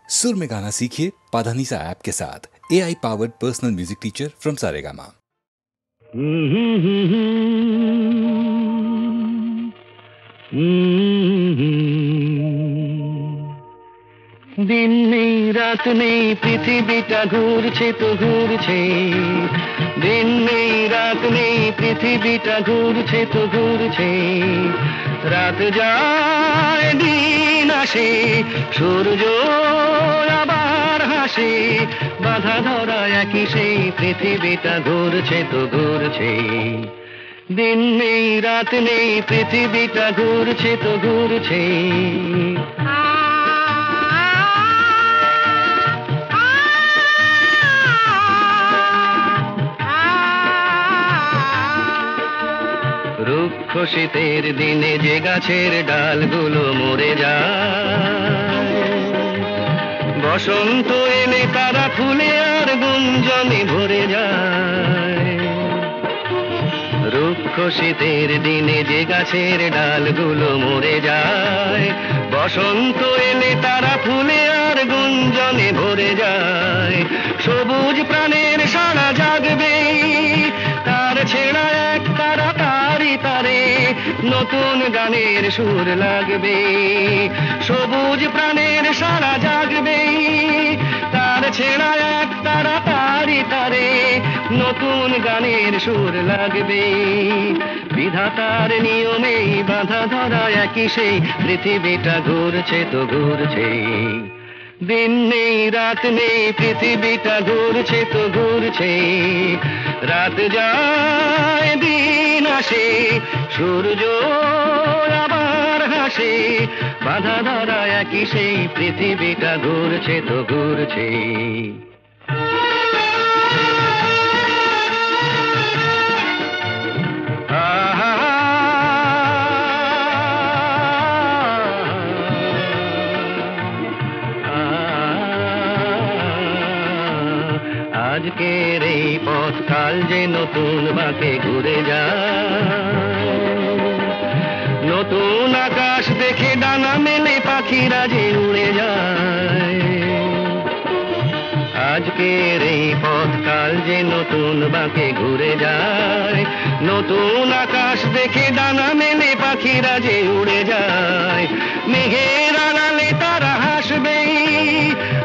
सुर में गाना सीखिए पाधानीसा ऐप के साथ। AI powered personal music teacher from Saregama. दिन नहीं रात नहीं पृथ्वीटा घूरছে তো ঘুরছে, दिन नहीं रात नहीं पृथ्वीटा ঘুরছে তো ঘুরছে, রাত যায় দিন আসে সূর্য আবার হাসে, বাধা ধরা একই সেই পৃথিবীটা ঘুরছে তো ঘুরছে, दिन नहीं रात नहीं पृथ्वीटा ঘুরছে তো ঘুরছে। রুক্ষ শীতের দিনে যে গাছের ডালগুলো মরে যায়, বসন্ত এলে তারা ফুলে আর গুঞ্জনে ভরে যায়। রুক্ষ শীতের দিনে যে গাছের ডালগুলো মরে যায়, বসন্ত এলে তারা ফুলে আর গুঞ্জনে ভরে যায়। সবুজ প্রাণের সারা জাগবে, তার ছেঁড়া এক তারা তারি তারে নতুন গানের সুর লাগবে। সবুজ প্রাণের সারা জাগবে, তার ছেঁড়া এক তারা তারি তারে নতুন গানের সুর লাগবে। বিধাতার নিয়মেই বাঁধা ধরা একই সেই পৃথিবীটা ঘুরছে তো ঘুরছে, दिन नहीं रात नहीं पृथ्वीटा ঘুরছে তো ঘুরছে, রাত যায় দিন আসে সূর্য আবার হাসে, বাধা ধরা একই সেই পৃথিবীটা ঘুরছে তো ঘুরছে। আজকের এই পথ কাল যে নতুন বাঁকে ঘুরে যায়, নতুন আকাশ দেখে ডানা মেলে পাখিরা যে উড়ে যায়। আজকের এই পথ কাল যে নতুন বাঁকে ঘুরে যায়, নতুন আকাশ দেখে ডানা মেলে পাখিরা যে উড়ে যায়। মেঘের আড়ালে তারা হাসবে,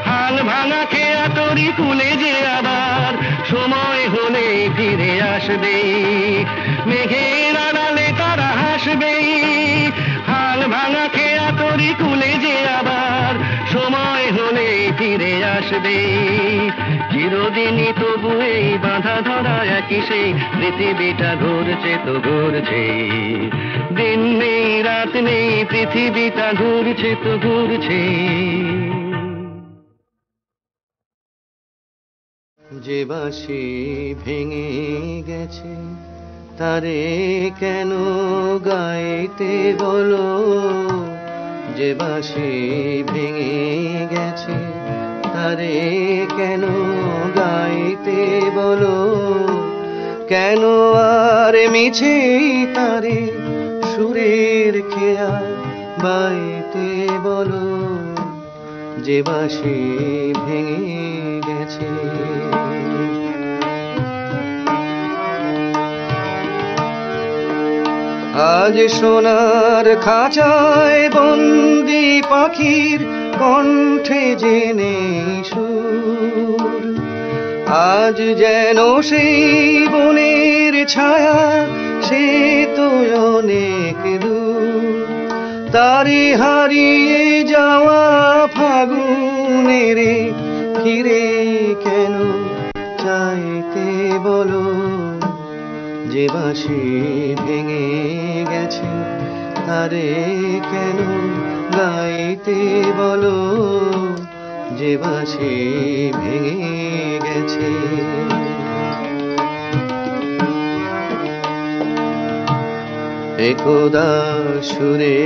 হাল ভাঙা খেয়া তরি কুলে যে আবার সময় হলে ফিরে আসবে। মেঘের আড়ালে তারা হাসবে, হাল ভাঙা খেয়া তরি কুলে যে আবার সময় হলে ফিরে আসবে। চিরদিনই তবু এই বাঁধা ধরা একই সেই পৃথিবীটা ঘুরছে তো ঘুরছে, দিন নেই রাত নেই পৃথিবীটা ঘুরছে তো ঘুরছে। যে বাঁশি ভেঙে গেছে তারে কেন গাইতে বলো, যে বাঁশি ভেঙে গেছে তারে কেন গাইতে বলো, কেন আর মিছে তারে সুরের খেয়া বাইতে বলো, যে বাঁশি ভেঙে গেছে। আজ সোনার খাঁচায় বন্দি পাখির কণ্ঠে জেনে সুর, আজ যেন সেই বনের ছায়া সে তো অনেক দূর, তারে হারিয়ে যাওয়া ফাগুনের ফিরে কেন চাইতে বলো, যে বাঁশি ভেঙে গেছে তারে কেন গাইতে বলো, যে বাঁশি ভেঙে গেছে। একদা সুরে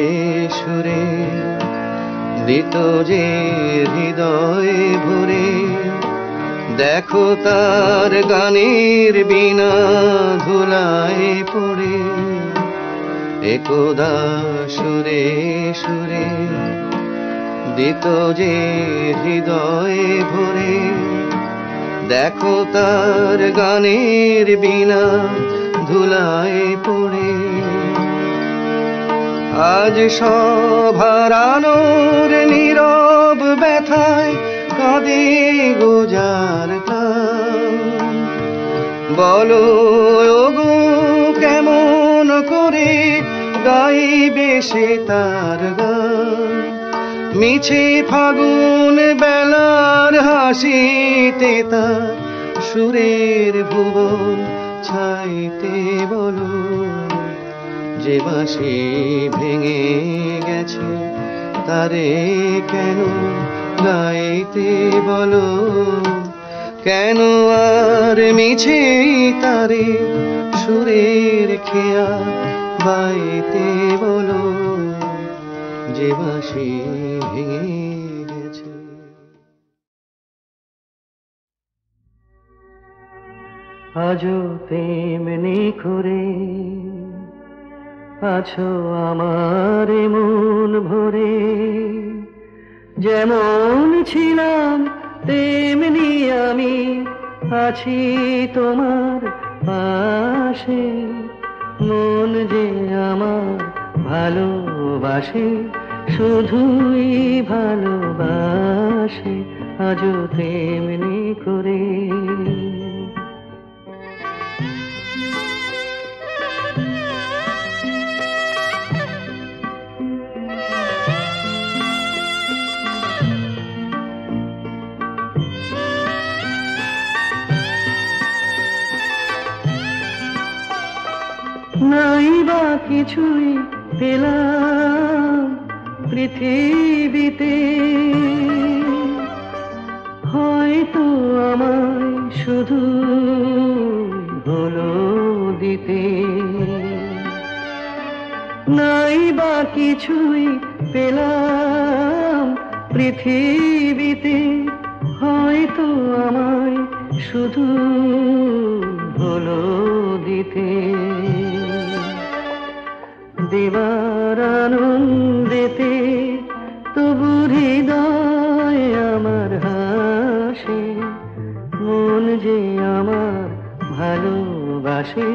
সুরে দিত যে হৃদয় ভরে, দেখো তার গানের বিনা ধুলায় পড়ে। একদা সুরে সুরে দিত যে হৃদয়ে ভরে, দেখো তার গানের বিনা ধুলায় পড়ে। আজ সব হারানোর নীরব ব্যথায় কাঁদে গোজার প্রাণ। বলো ওগো কেমন করে গাইবে সে তার গান, মিছে ফাগুন বেলার হাসিতে তার সুরের ভুবন ছাইতে। বলো যে বাঁশি ভেঙে গেছে তারে কেন গাইতে, বলো কেন আর মিছে তারে সুরের খেয়া বাইতে, বলো যে বাঁশি ভেঙে গেছে। আজও তেমনি করে আছো আমার মন ভরে, যেমন ছিলাম তেমনি আমি আছি তোমার পাশে। মন যে আমার ভালোবাসে, শুধুই ভালোবাসে, আজও তেমনি করে। নাই বা কিছুই পেলাম পৃথিবীতে, হয়তো আমায় শুধু হলো দিতে। নাই বা কিছুই পেলাম পৃথিবীতে, হয়তো আমায় শুধু হলো দিতে। দেবার আনন্দেতে তবু হৃদয় আমার হাসে, মন যে আমার ভালোবাসে,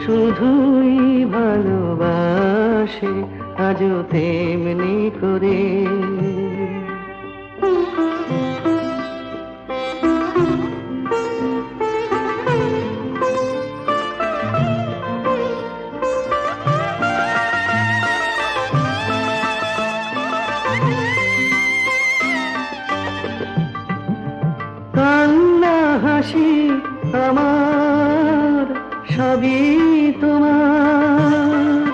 শুধুই ভালোবাসে, আজও তেমনি করে। হাসি আমার সবই তোমার,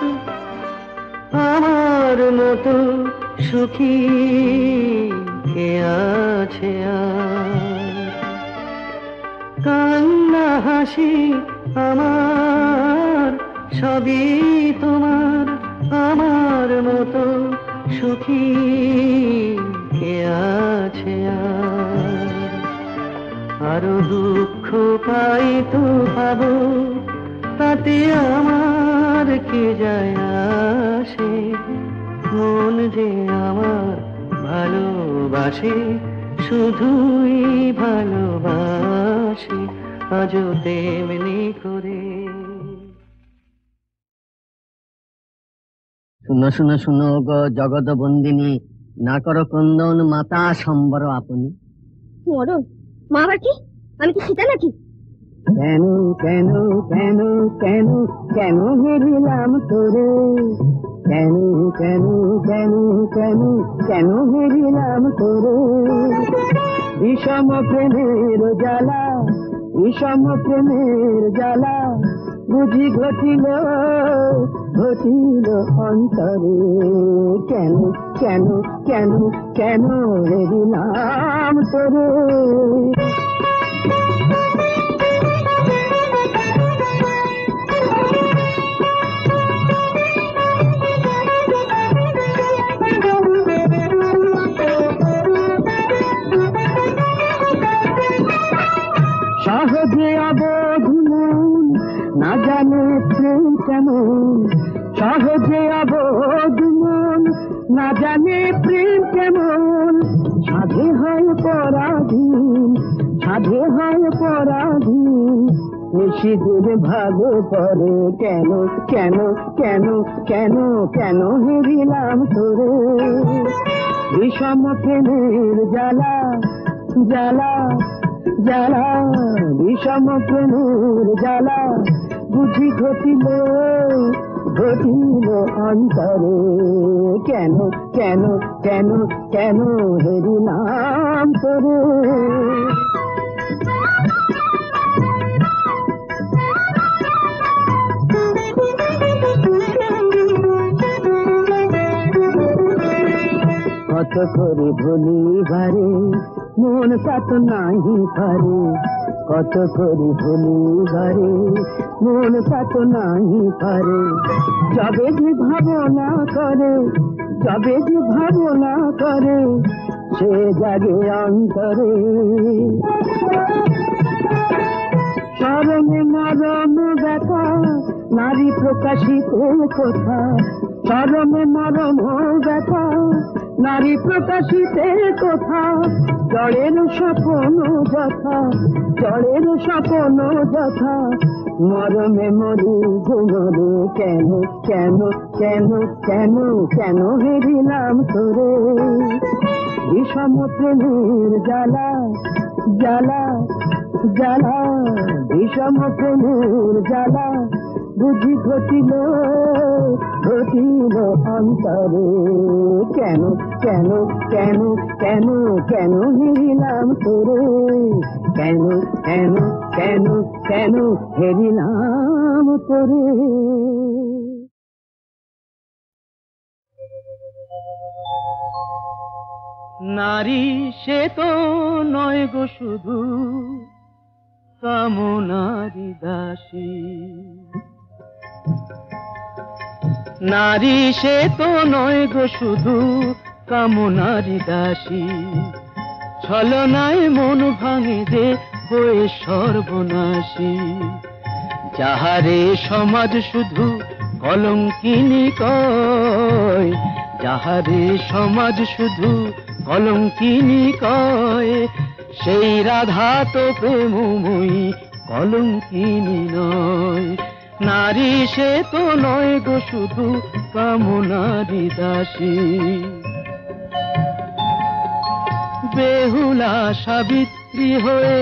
আমার মতো সুখী কে আছে আর। কান্না হাসি আমার সবই তোমার, আমার মতো সুখী কে আছে আর। আরো দুঃখ পাই তো পাবো, তাতে আমার কি যায় আসে। মন যে আমার ভালোবাসে, শুধুই ভালোবাসে, আজও তেমনি করে। শুনো শুনো শুনো গো জগৎ বন্দিনী, না করো ক্রন্দন মাতা সম্বর আপনি। মরণ মা আবার কি? আমি কি সীতা নাকি? কেন কেন কেন কেন কেন হেরিলাম তোরে, কেন কেন কেন কেন কেন হেরিলাম তোরে। বিষম প্রেমের জ্বালা, বিষম প্রেমের জ্বালা বুঝি ঘটিল ঘটিল অন্তরে। কেন কেন কেন কেন হেরিলাম তোরে। সহজে অবোধ মন না জানে প্রেম কেমন, সহজে অবোধ মন না জানে প্রেম কেমন, সাধে হয় পরাধীন, সাধে হয় পরাধীন, নিশিদের ভাগে পড়ে কেন কেন কেন কেন কেন হেরিলাম তোরে, বিষম প্রেমের জ্বালা জ্বালা জ্বালা, বিষম প্রেমের জ্বালা বুঝি ঘটিল ঘটিল অন্তরে, কেন কেন কেন কেন হেরিলাম তোরে। কত করে ভুলিবারে মন কত নাহি পারে, কত করে ভুলিবারে মন কত নাহি পারে, যবে যে ভাবনা করে, যবে যে ভাবনা করে সে জাগে অন্তরে, চরমে মরম ব্যথা নারী প্রকাশিত কথা, চরমে মরম ব্যথা নারী প্রকাশিতে কথা, জড়ের স্বপ্ন যথা, জড়ের স্বপ্ন যথা, মরমে মরি ঘুমরে কেন কেন কেন কেন কেন হেরিলাম তোরে, বিষম প্রেমের জ্বালা জ্বালা জ্বালা, বিষম প্রেমের জ্বালা বুঝি ঘটিল ঘটিল অন্তরে, কেন কেন কেন কেন কেন হেরিলাম তোরে, কেন কেন কেন কেন হেরিলাম তোরে। নারী সে তো নয় গো শুধু কামনারি দাসী, নারী সে তো নয় গো শুধু কামনারি দাসী, ছলনায় মন ভাঙে যে হয়ে সর্বনাশী, যাহারে সমাজ শুধু কলঙ্কিনী কয়, যাহারে সমাজ শুধু কলঙ্কিনী কয়, সেই রাধা তো প্রেমময়ী কলঙ্কিনী নয়, নারী সে তো নয় গো শুধু কামনারি দাসী। বেহুলা সাবিত্রী হয়ে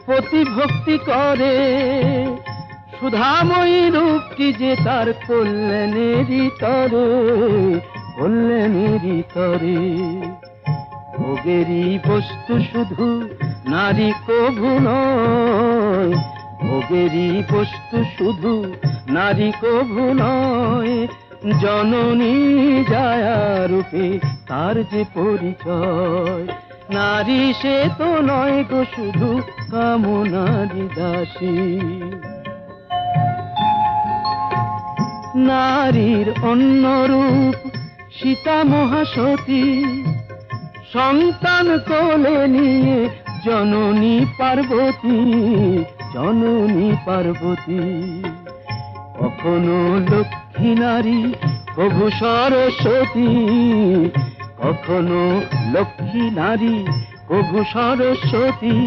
প্রতিভক্তি করে, সুধাময়ী রূপটি যে তার কল্যাণেরই তরে, কল্যাণেরই তরে, ভোগেরই বস্তু শুধু নারী কভু নয়, ভোগেরই বস্তু শুধু নারী কভু নয়, জননী জায়া রূপে তার যে পরিচয়, নারী সে তো নয় গো শুধু কামনারি দাসী। নারীর অন্য রূপ সীতা মহাসতী, সন্তান কোলে নিয়ে জননী পার্বতী, জননী পার্বতী, কখনো লক্ষ্মী নারী প্রভু সরস্বতী, কখনো লক্ষ্মী নারী প্রভু সরস্বতী,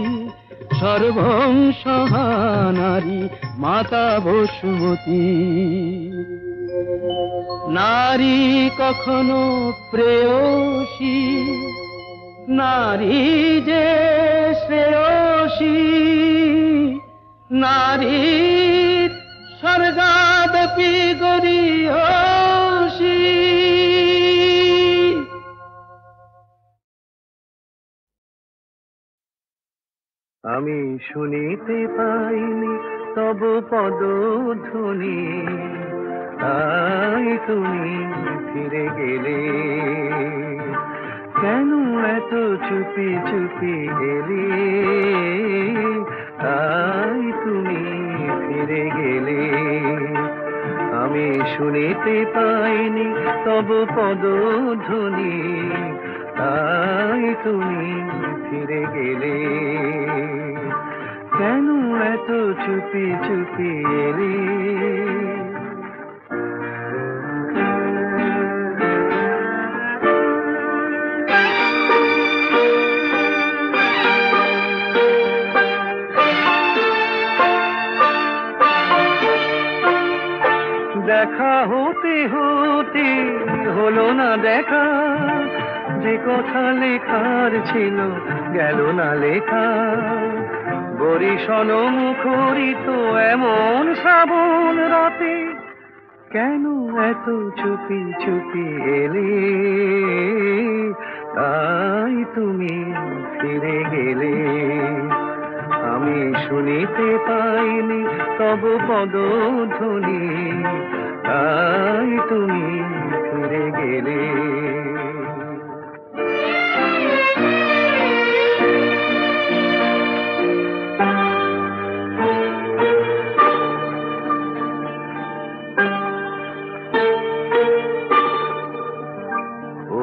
সর্বং সহা নারী মাতা বসুমতী, নারী কখনো প্রেয়সী, নারী যে শ্রেয়সী, নারীর স্বর্গাদপি গরীয়সী। আমি শুনিতে পাইনি তব পদধ্বনি, তাই তুমি ফিরে গেলে, কেন এত চুপি চুপি এলে, তাই তুমি ফিরে গেলে, আমি শুনিতে পাইনি তব পদধ্বনি, তাই তুমি ফিরে গেলে, কেন এত চুপি চুপি এলে। হলো না দেখা, যে কথা লেখার ছিল গেল না লেখা। বরিশন মুখরিত এমন শ্রাবণ রাতে, কেন এত চুপি চুপি এলে, তাই তুমি ফিরে গেলে। আমি শুনিতে পাইনি তব পদধ্বনি, তাই তুমি ফিরে গেলে।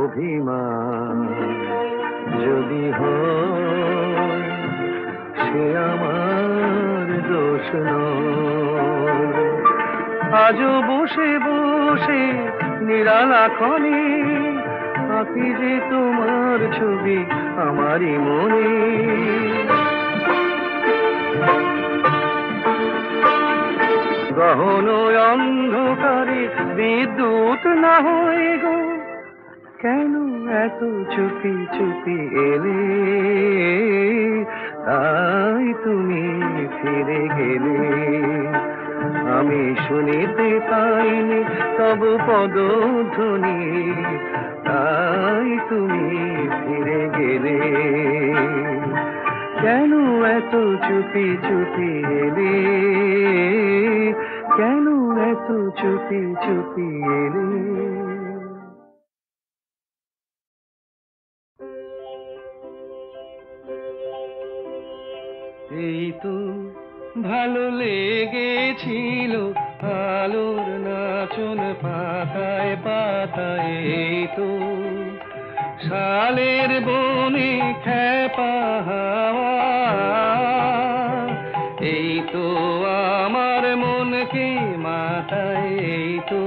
অভিমান যদি হয় সে আমার দোষ নয়। আজও বসে বসে নিরালাখনে আঁকি যে তোমার ছবি আমারই মনে। গহন অন্ধকারে বিদ্যুৎ না হয় গো, কেন এত চুপি চুপি এলে, তাই তুমি ফিরে গেলে। আমি শুনিতে পাইনি তব পদধ্বনি, তাই তুমি ফিরে গেলে। কেন এত চুপি চুপি এলে, কেন এত চুপি চুপি এলে। এই তো ভালো লেগেছিল আলোর নাচন পাতায় পাতায়, এই তো শালের বনে খেপা হাওয়া, এই তো আমার মনকে মাতায়, এই তো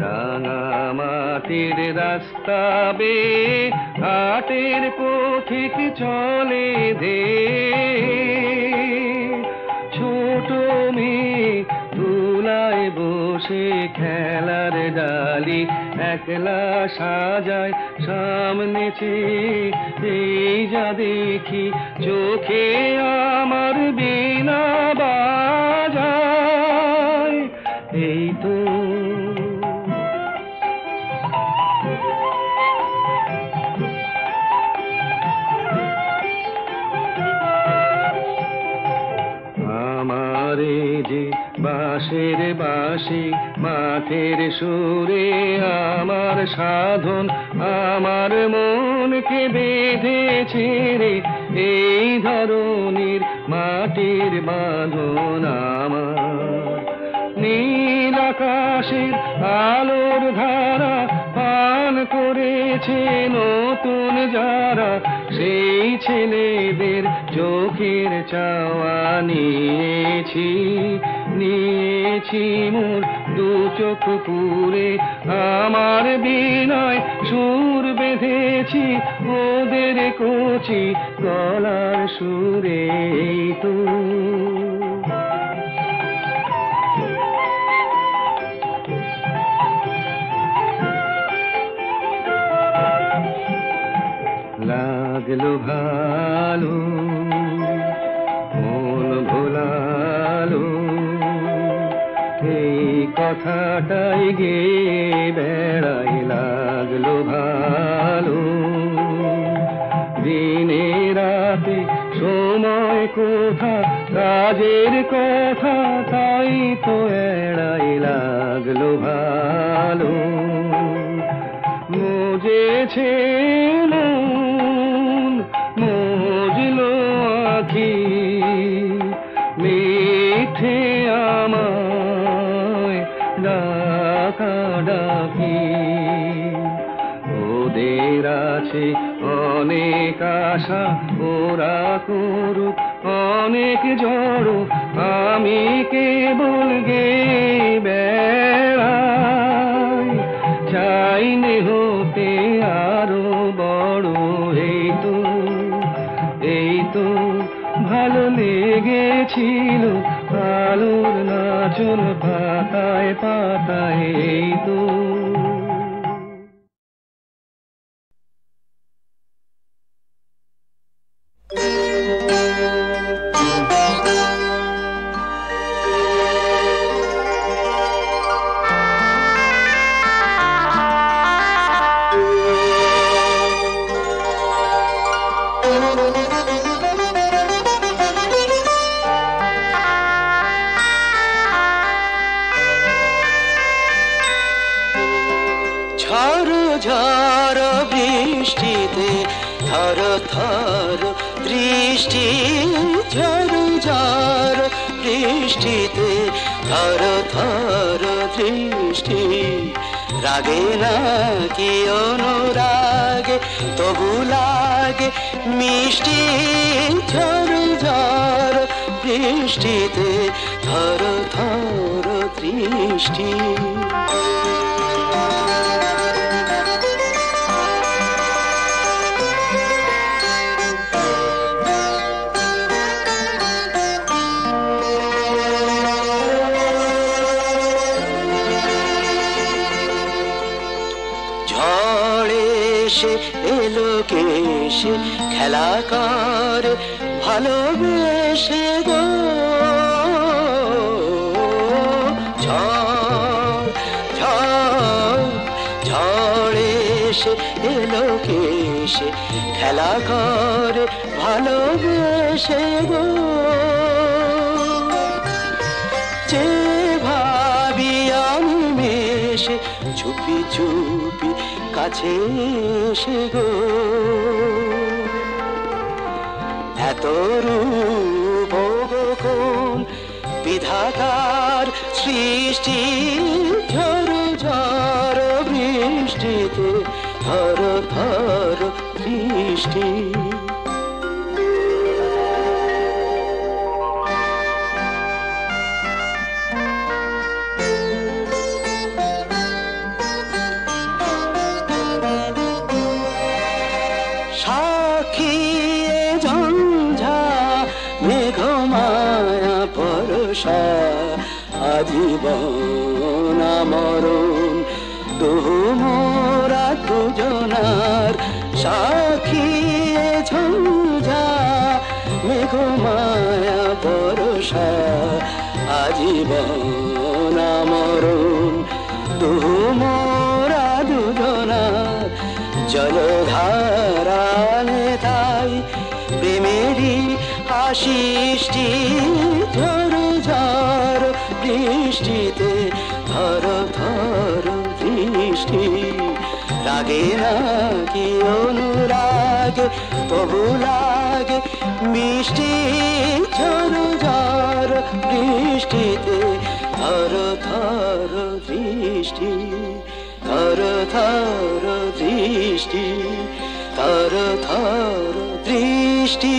রাঙা মাটির রাস্তা বে হাটের পথিক চলে দে। ছোট মেয়ে তুলায় বসে খেলার ডালি একলা সাজায় সামনে চেয়ে, এই যা দেখি চোখে আমার বীণা বাজায়, এই তো আমারে যে বাঁশের বাঁশি মাঠের সুরে আমার সাধন, আমার মনকে বেঁধেছে রে এই ধরনের মাটির বাঁধন। আমার নীল আকাশের আলোর ধারা পান করেছে নতুন যারা, সেই ছেলেদের চোখের চাওয়া নিয়েছি, নিয়েছি মোর দু চোখ পুরে, আমার বিনয় সুর বেঁধেছি ওদের কচি গলার সুরে, এই তো লাগলো ভালো মন ভোলালো, এই কথাটাই গে বেড়াই। লাগলো ভালো দিনে রাতে সময় কোথা কাজের কথা, তাই তো এড়াই। লাগলো ভালো মজেছে মন, মজলো আখি, মিঠে আমায় ডাকা ডাকি। ওদের আছে অনেক আশা, ওরা করুক অনেক জড়ো, আমি কেবল গে বেড়াই, চাইনে হতে আরো বড়। এই তো ভালো লেগেছিল আলোর নাচন পাতায় পাতায়, এই তো ঝড় বৃষ্টিতে থর থর দৃষ্টি, ঝড় ঝড় বৃষ্টিতে থর থর দৃষ্টি। রাগে না কি অনুরাগে তবু লাগে মিষ্টি, ঝড় ঝড় বৃষ্টিতে থর থর দৃষ্টি। এলো কেশে খেলা কর ভালোবেসে গো, ঝড় ঝড় ঝড় এসে এলো কেশে খেলা কর ভালোবেসে গো। যে ভাবি আমি মেশে চুপি চুপি কাছে এসে গো, এত রূপ কোন বিধাতার সৃষ্টি, ঝড় ঝড় বৃষ্টিতে থর থর দৃষ্টি। সাক্ষী ঝঞ্ঝা মেঘমায়া পরশা, আজীবন মরণ দুহু মোরা দুজনার। সাক্ষী ঝঞ্ঝা মেঘমায়া পরশা, আজীবন মরণ দুহু মোরা দুজনার। জলধারা নেতাই প্রেমেরই আশিষ্টি, ঝড় ঝড় বৃষ্টিতে থর থর দৃষ্টি। লাগে না কি অনুরাগ তবু লাগে মিষ্টি, ঝড় ঝড় বৃষ্টিতে থর থর দৃষ্টি, থর থর দৃষ্টি, থর থর দৃষ্টি।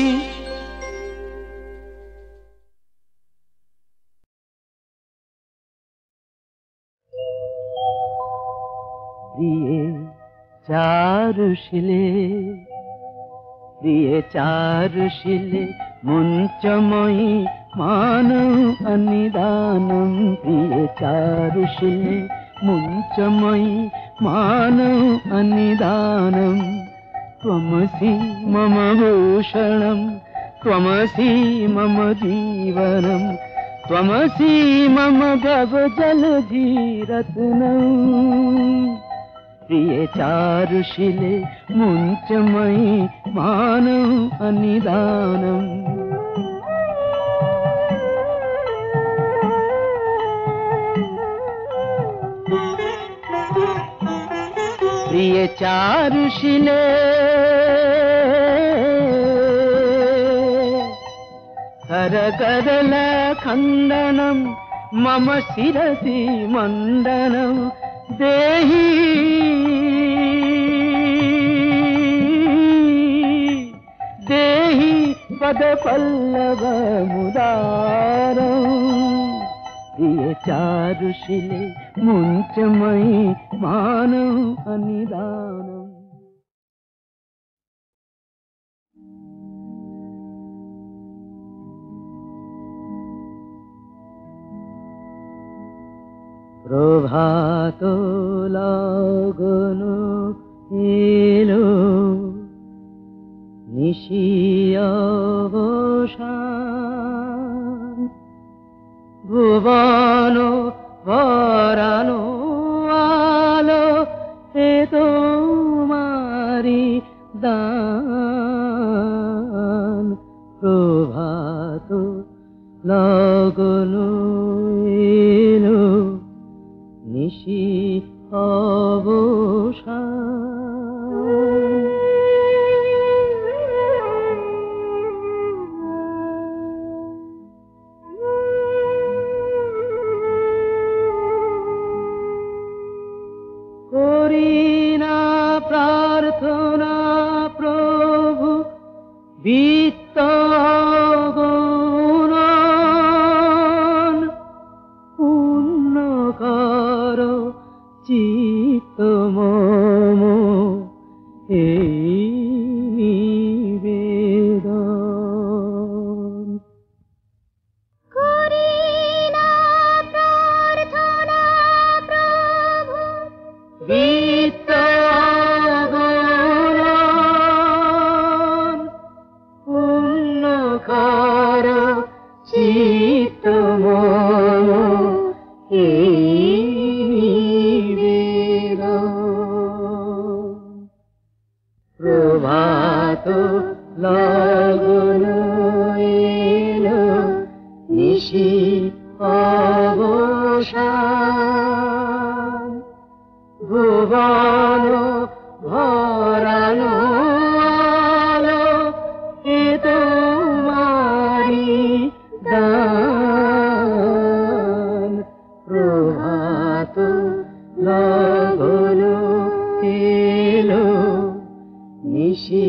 প্রিয়ে চারুশিলে, প্রিয়ে চারুশিলে মুঞ্চময়ী মানৌ অনিদানম। প্রিয়ে চারুশিলে মুঞ্চময়ী মানৌ অনিদানম। ত্বমসি মম ভূষণম, ত্বমসি মম জীবনম, ত্বমসি মম ভবজলধিরত্নম। প্রিয়ে চারুশিলে মুঞ্চময়ী মানৌ অনিদানম। প্রিয়ে চারুশিলে करकरल खंडनम मम शिरसि मंडनम देहि देहि पद पल्लव मुदारम प्रिय चारुशिले मुंचमयी मानव अनिदानम। প্রভাত লগন এলো নিশি অবসান ভুবন ভরানো আলো এ তোমারি দান লগন এলো নিশি অবসান। করি না প্রার্থনা প্রভু বিত্তগুণন, পুণ্য কর চিত্ত মম এই নিবেদন। করি না প্রার্থনা প্রভু বিত্তগুণন, পুণ্য কর চিত্ত মম এই নিবেদন। প্রভাত লগন এলো নিশি অবসান। ভুবন ভরানো আলো এ তোমারি দান। প্রভাত লগন এলো নিশি